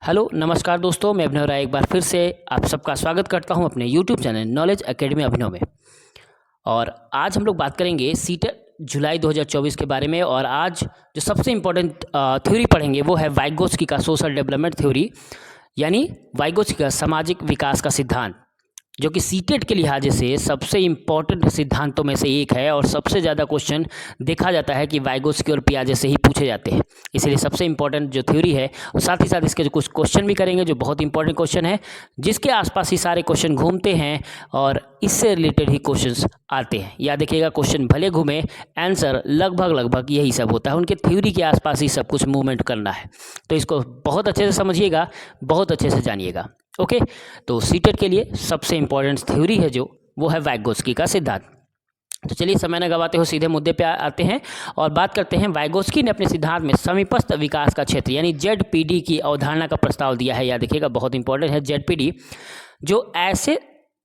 Hello नमस्कार दोस्तों, मैं अभिनव राय एक बार फिर से आप सबका स्वागत करता हूं अपने यूट्यूब चैनल नॉलेज एकेडमी अभिनव में। और आज हम लोग बात करेंगे सीटेट जुलाई 2024 के बारे में। और आज जो सबसे इम्पोर्टेंट थ्योरी पढ़ेंगे वो है वाइगोत्स्की का सोशल डेवलपमेंट थ्योरी, यानी वाइगोत्स्की का सामाजिक विकास का सिद्धांत, जो कि सीटेट के लिहाज से सबसे इम्पॉर्टेंट सिद्धांतों में से एक है। और सबसे ज़्यादा क्वेश्चन देखा जाता है कि वाइगोत्स्की और पियाजे से ही पूछे जाते हैं, इसलिए सबसे इम्पॉर्टेंट जो थ्योरी है। और साथ ही साथ इसके जो कुछ क्वेश्चन भी करेंगे जो बहुत इंपॉर्टेंट क्वेश्चन है, जिसके आसपास ही सारे क्वेश्चन घूमते हैं और इससे रिलेटेड ही क्वेश्चंस आते हैं। याद रखिएगा, क्वेश्चन भले घूमे, आंसर लगभग यही सब होता है। उनके थ्योरी के आसपास ही सब कुछ मूवमेंट करना है, तो इसको बहुत अच्छे से समझिएगा, बहुत अच्छे से जानिएगा। ओके, तो सीटेट के लिए सबसे इम्पोर्टेंट थ्योरी है जो वो है वाइगोत्स्की का सिद्धांत। तो चलिए समय न गवाते हो सीधे मुद्दे पे आते हैं और बात करते हैं। वाइगोत्स्की ने अपने सिद्धांत में समीपस्थ विकास का क्षेत्र यानी जेडपीडी की अवधारणा का प्रस्ताव दिया है। याद देखिएगा, बहुत इंपॉर्टेंट है जेडपीडी, जो ऐसे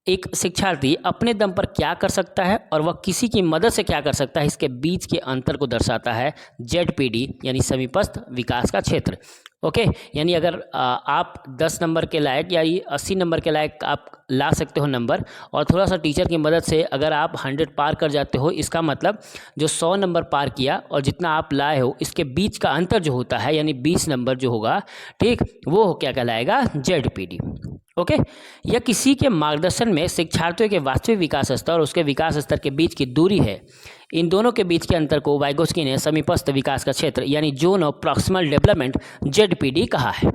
एक शिक्षार्थी अपने दम पर क्या कर सकता है और वह किसी की मदद से क्या कर सकता है, इसके बीच के अंतर को दर्शाता है जेडपीडी, यानी समीपस्थ विकास का क्षेत्र। ओके, यानी अगर आप 10 नंबर के लायक या 80 नंबर के लायक आप ला सकते हो नंबर, और थोड़ा सा टीचर की मदद से अगर आप 100 पार कर जाते हो, इसका मतलब जो 100 नंबर पार किया और जितना आप लाए हो इसके बीच का अंतर जो होता है, यानी 20 नंबर जो होगा, ठीक, वो क्या कहलाएगा, जेडपीडी। ओके, यह किसी के मार्गदर्शन में शिक्षार्थियों के वास्तविक विकास स्तर और उसके विकास स्तर के बीच की दूरी है। इन दोनों के बीच के अंतर को वाइगोत्स्की ने समीपस्थ विकास का क्षेत्र यानी zone of proximal development ZPD कहा है।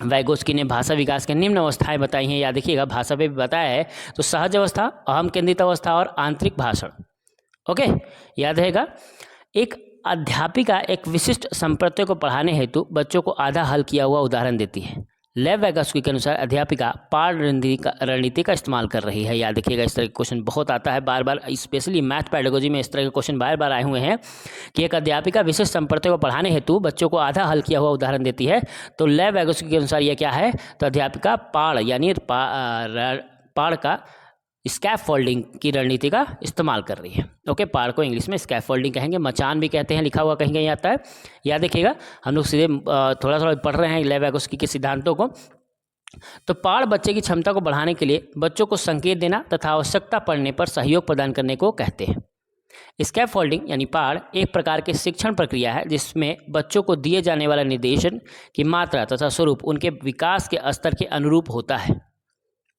वाइगोत्स्की ने भाषा विकास के निम्न अवस्थाएं बताई हैं। याद रखिएगा, भाषा पे भी बताया है, तो सहज अवस्था, अहम केंद्रित अवस्था और आंतरिक भाषण। ओके, याद रहेगा। एक अध्यापिका एक विशिष्ट संप्रदाय को पढ़ाने हेतु बच्चों को आधा हल किया हुआ उदाहरण देती है। लेव वाइगोत्स्की के अनुसार अध्यापिका पाठ रणनीति का इस्तेमाल कर रही है। याद रखिएगा, इस तरह के क्वेश्चन बहुत आता है बार बार, स्पेशली मैथ पेडागोजी में इस तरह के क्वेश्चन बार बार आए हुए हैं कि एक अध्यापिका विशिष्ट संप्रदाय को पढ़ाने हेतु बच्चों को आधा हल किया हुआ उदाहरण देती है। तो लेव वाइगोत्स्की के अनुसार यह क्या है, तो अध्यापिका पाढ़ यानी पाढ़ का स्कैफोल्डिंग की रणनीति का इस्तेमाल कर रही है। ओके, पाढ़ को इंग्लिश में स्कैफोल्डिंग कहेंगे, मचान भी कहते हैं, लिखा हुआ कहीं कहीं आता है। याद देखिएगा, हम लोग सीधे थोड़ा थोड़ा पढ़ रहे हैं लेव वाइगोत्स्की के सिद्धांतों को। तो पाढ़ बच्चे की क्षमता को बढ़ाने के लिए बच्चों को संकेत देना तथा आवश्यकता पड़ने पर सहयोग प्रदान करने को कहते हैं। स्कैफोल्डिंग यानी पाढ़ एक प्रकार की शिक्षण प्रक्रिया है जिसमें बच्चों को दिए जाने वाला निर्देशन की मात्रा तथा स्वरूप उनके विकास के स्तर के अनुरूप होता है।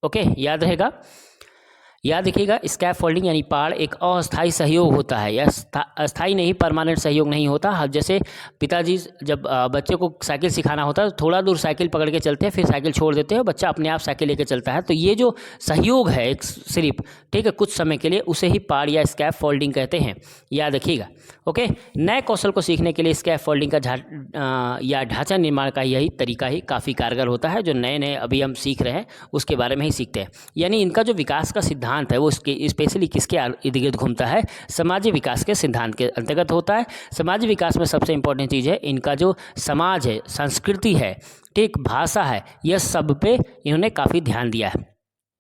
ओके, याद रहेगा। याद रखिएगा, स्कैफोल्डिंग यानी पाढ़ एक अस्थायी सहयोग होता है, या अस्थायी नहीं, परमानेंट सहयोग नहीं होता। जैसे पिताजी जब बच्चे को साइकिल सिखाना होता है तो थोड़ा दूर साइकिल पकड़ के चलते हैं, फिर साइकिल छोड़ देते हैं, बच्चा अपने आप साइकिल लेके चलता है। तो ये जो सहयोग है एक सिर्फ, ठीक है, कुछ समय के लिए, उसे ही पाढ़ या स्कैफोल्डिंग कहते हैं। याद रखिएगा। ओके, नए कौशल को सीखने के लिए स्कैफोल्डिंग का या ढांचा निर्माण का यही तरीका ही काफ़ी कारगर होता है। जो नए नए अभी हम सीख रहे हैं उसके बारे में ही सीखते हैं। यानी इनका जो विकास का सिद्धांत है वो इसके स्पेशली किसके इर्द गिर्द घूमता है, समाज विकास के सिद्धांत के अंतर्गत होता है। समाज विकास में सबसे इंपॉर्टेंट चीज़ है इनका जो समाज है, संस्कृति है, ठीक, भाषा है, यह सब पे इन्होंने काफ़ी ध्यान दिया है।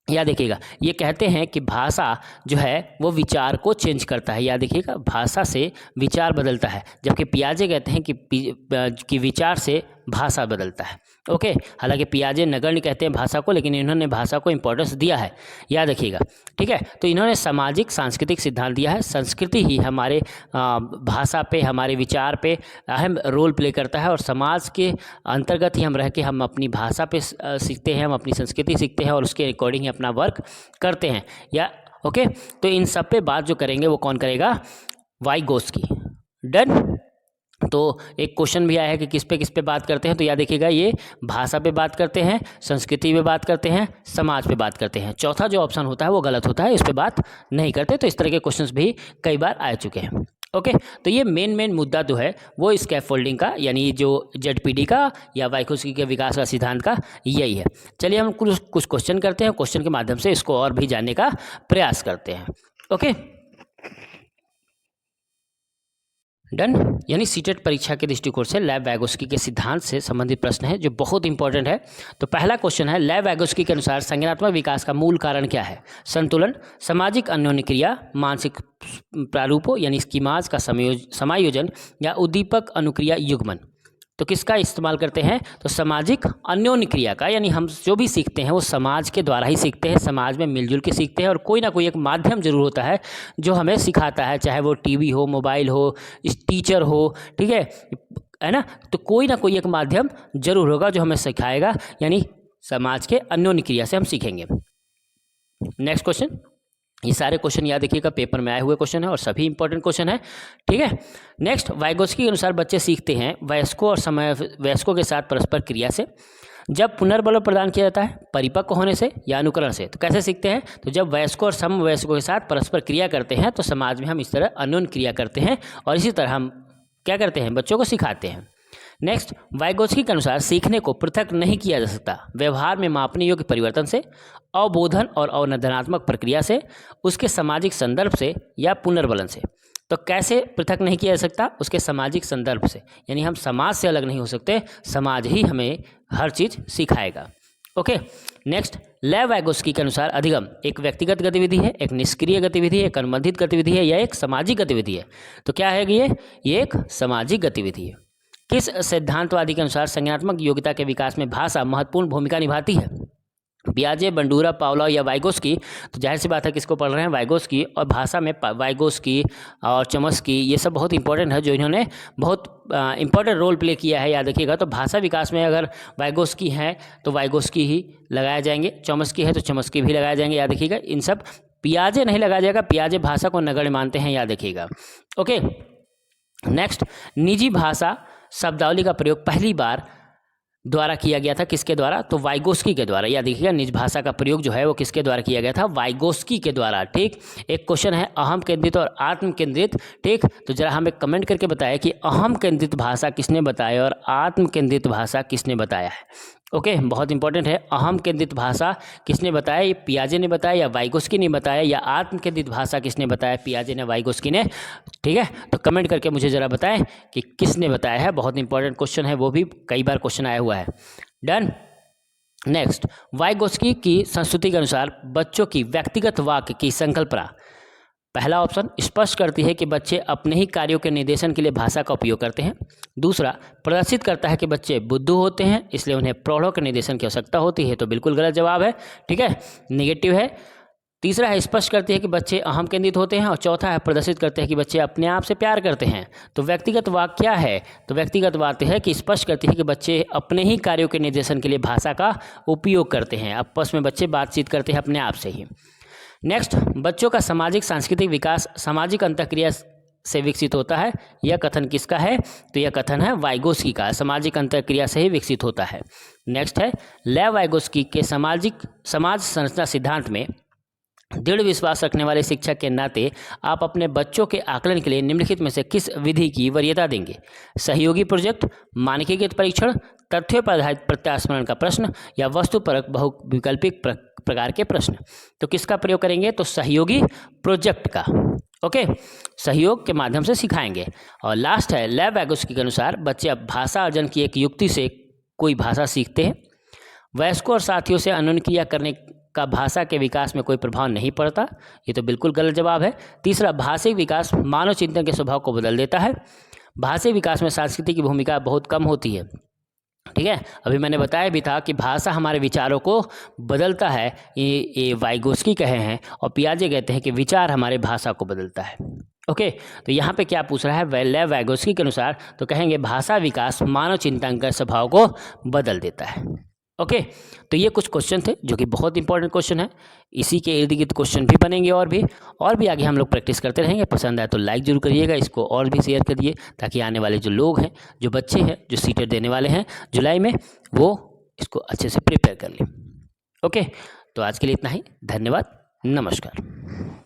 याद देखिएगा, ये कहते हैं कि भाषा जो है वो विचार को चेंज करता है। याद देखिएगा, भाषा से विचार बदलता है, जबकि पियाजे कहते हैं कि विचार से भाषा बदलता है। ओके, हालांकि पियाजे नगण्य कहते हैं भाषा को, लेकिन इन्होंने भाषा को इंपॉर्टेंस दिया है। याद रखिएगा, ठीक है। तो इन्होंने सामाजिक सांस्कृतिक सिद्धांत दिया है। संस्कृति ही हमारे भाषा पे, हमारे विचार पे अहम रोल प्ले करता है, और समाज के अंतर्गत ही हम रह के हम अपनी भाषा पे सीखते हैं, हम अपनी संस्कृति सीखते हैं और उसके अकॉर्डिंग ही अपना वर्क करते हैं। या ओके, तो इन सब पे बात जो करेंगे वो कौन करेगा, वाइगोत्स्की। डन। तो एक क्वेश्चन भी आया है कि किस पे बात करते हैं, तो याद देखिएगा, ये भाषा पे बात करते हैं, संस्कृति पे बात करते हैं, समाज पे बात करते हैं। चौथा जो ऑप्शन होता है वो गलत होता है, इस पे बात नहीं करते। तो इस तरह के क्वेश्चंस भी कई बार आ चुके हैं। ओके, तो ये मेन मुद्दा जो है वो स्कैफोल्डिंग का, यानी जो जेडपीडी का या वाइगोत्स्की के विकास का सिद्धांत का यही है। चलिए हम कुछ क्वेश्चन करते हैं, क्वेश्चन के माध्यम से इसको और भी जानने का प्रयास करते हैं। Okay, done. यानी सीटेट परीक्षा के दृष्टिकोण से लेव वाइगोत्स्की के सिद्धांत से संबंधित प्रश्न है जो बहुत इंपॉर्टेंट है। तो पहला क्वेश्चन है, लेव वाइगोत्स्की के अनुसार संज्ञानात्मक विकास का मूल कारण क्या है? संतुलन, सामाजिक अन्योन्य क्रिया, मानसिक प्रारूपों यानी स्कीमाज का समायोजन, या उद्दीपक अनुक्रिया युग्मन। तो किसका इस्तेमाल करते हैं? तो सामाजिक अन्योन्य क्रिया का, यानी हम जो भी सीखते हैं वो समाज के द्वारा ही सीखते हैं, समाज में मिलजुल के सीखते हैं और कोई ना कोई एक माध्यम जरूर होता है जो हमें सिखाता है, चाहे वो टीवी हो, मोबाइल हो, टीचर हो, ठीक है ना। तो कोई ना कोई एक माध्यम जरूर होगा जो हमें सिखाएगा, यानी समाज के अन्योन्य क्रिया से हम सीखेंगे। नेक्स्ट क्वेश्चन, ये सारे क्वेश्चन याद रखिएगा, पेपर में आए हुए क्वेश्चन है और सभी इंपॉर्टेंट क्वेश्चन है, ठीक है। नेक्स्ट, वाइगोत्स्की के अनुसार बच्चे सीखते हैं वयस्कों और समय वयस्कों के साथ परस्पर क्रिया से। जब पुनर्बल प्रदान किया जाता है, परिपक्व होने से या अनुकरण से। तो कैसे सीखते हैं? तो जब वयस्कों और समवयस्कों के साथ परस्पर क्रिया करते हैं तो समाज में हम इस तरह अन्योन्य क्रिया करते हैं और इसी तरह हम क्या करते हैं? बच्चों को सिखाते हैं। नेक्स्ट, वाइगोत्स्की के अनुसार सीखने को पृथक नहीं किया जा सकता, व्यवहार में मापने योग्य परिवर्तन से, अवबोधन और अवनदनात्मक प्रक्रिया से, उसके सामाजिक संदर्भ से या पुनर्बलन से। तो कैसे पृथक नहीं किया जा सकता? उसके सामाजिक संदर्भ से, यानी हम समाज से अलग नहीं हो सकते, समाज ही हमें हर चीज़ सिखाएगा। ओके। नेक्स्ट, लेव वाइगोत्स्की के अनुसार अधिगम एक व्यक्तिगत गतिविधि है, एक निष्क्रिय गतिविधि है, एक अनुबंधित गतिविधि है या एक सामाजिक गतिविधि है। तो क्या है ये एक सामाजिक गतिविधि है। किस सिद्धांतवादी के अनुसार संज्ञानात्मक योग्यता के विकास में भाषा महत्वपूर्ण भूमिका निभाती है? पियाजे, बंडूरा, पावलोव या वाइगोत्स्की? तो जाहिर सी बात है किसको पढ़ रहे हैं? वाइगोत्स्की। और भाषा में वाइगोत्स्की और चॉम्स्की, ये सब बहुत इंपॉर्टेंट है, जो इन्होंने बहुत इंपॉर्टेंट रोल प्ले किया है, याद रखिएगा। तो भाषा विकास में अगर वाइगोत्स्की है तो वाइगोत्स्की ही लगाए जाएंगे, चॉम्स्की है तो चॉम्स्की भी लगाए जाएंगे, याद रखिएगा। इन सब, पियाजे नहीं लगाया जाएगा, पियाजे भाषा को नगण्य मानते हैं, याद रखिएगा। ओके। नेक्स्ट, निजी भाषा शब्दावली का प्रयोग पहली बार द्वारा किया गया था, किसके द्वारा? तो वाइगोत्स्की के द्वारा। याद रखिएगा, निज भाषा का प्रयोग जो है वो किसके द्वारा किया गया था? वाइगोत्स्की के द्वारा, ठीक। एक क्वेश्चन है अहम केंद्रित और आत्म केंद्रित, ठीक। तो जरा हमें कमेंट करके बताया कि अहम केंद्रित भाषा किसने बताया और आत्म केंद्रित भाषा किसने बताया है। ओके, बहुत इंपॉर्टेंट है, अहम केंद्रित भाषा किसने बताया? ये पियाजे ने बताया या वाइगोत्स्की ने बताया, या आत्म केंद्रित भाषा किसने बताया? पियाजे ने, वाइगोत्स्की ने, ठीक है। तो कमेंट करके मुझे ज़रा बताएं कि किसने बताया है, बहुत इंपॉर्टेंट क्वेश्चन है, वो भी कई बार क्वेश्चन आया हुआ है। डन। नेक्स्ट, वाइगोत्स्की की संस्तुति के अनुसार बच्चों की व्यक्तिगत वाक्य की संकल्पना, पहला ऑप्शन स्पष्ट करती है कि बच्चे अपने ही कार्यों के निर्देशन के लिए भाषा का उपयोग करते हैं। दूसरा, प्रदर्शित करता है कि बच्चे बुद्धू होते हैं इसलिए उन्हें प्रौढ़ों के निर्देशन की आवश्यकता होती है। तो बिल्कुल गलत जवाब है, ठीक है, नेगेटिव है। तीसरा है स्पष्ट करती है कि बच्चे अहम केंद्रित होते हैं और चौथा है प्रदर्शित करते हैं कि बच्चे अपने आप से प्यार करते हैं। तो व्यक्तिगत वाक्य क्या है? तो व्यक्तिगत वाक्य है कि स्पष्ट करती है कि बच्चे अपने ही कार्यों के निर्देशन के लिए भाषा का उपयोग करते हैं, आपस में बच्चे बातचीत करते हैं अपने आप से ही। नेक्स्ट, बच्चों का सामाजिक सांस्कृतिक विकास सामाजिक अंतःक्रिया से विकसित होता है। यह कथन किसका है? तो यह कथन है वाइगोत्स्की का, सामाजिक अंतःक्रिया से ही विकसित होता है। नेक्स्ट है, लेव वाइगोत्स्की के समाज संरचना सिद्धांत में दृढ़ विश्वास रखने वाले शिक्षक के नाते आप अपने बच्चों के आकलन के लिए निम्नलिखित में से किस विधि की वरीयता देंगे? सहयोगी प्रोजेक्ट, मानकीकृत परीक्षण, तथ्यों पर आधारित प्रत्यास्मरण का प्रश्न या वस्तुपरक बहुविकल्पिक प्रकार के प्रश्न। तो किसका प्रयोग करेंगे? तो सहयोगी प्रोजेक्ट का। ओके, सहयोग के माध्यम से सिखाएंगे। और लास्ट है, लेव वाइगोत्स्की के अनुसार बच्चे अब भाषा अर्जन की एक युक्ति से कोई भाषा सीखते हैं। वयस्कों और साथियों से अन्योन्य क्रिया करने का भाषा के विकास में कोई प्रभाव नहीं पड़ता। ये तो बिल्कुल गलत जवाब है। तीसरा, भाषिक विकास मानव चिंतन के स्वभाव को बदल देता है। भाषिक विकास में संस्कृति की भूमिका बहुत कम होती है, ठीक है। अभी मैंने बताया भी था कि भाषा हमारे विचारों को बदलता है, ये वाइगोत्स्की कहे हैं, और पियाजे कहते हैं कि विचार हमारे भाषा को बदलता है। ओके, तो यहाँ पे क्या पूछ रहा है लेव वाइगोत्स्की के अनुसार? तो कहेंगे भाषा विकास मानव चिंतन के स्वभाव को बदल देता है। ओके, तो ये कुछ क्वेश्चन थे जो कि बहुत इंपॉर्टेंट क्वेश्चन है। इसी के इर्द गिर्द क्वेश्चन भी बनेंगे और भी आगे हम लोग प्रैक्टिस करते रहेंगे। पसंद आए तो लाइक जरूर करिएगा, इसको और भी शेयर करिए ताकि आने वाले जो लोग हैं, जो बच्चे हैं, जो सीटेट देने वाले हैं जुलाई में, वो इसको अच्छे से प्रिपेयर कर लें। ओके, तो आज के लिए इतना ही। धन्यवाद, नमस्कार।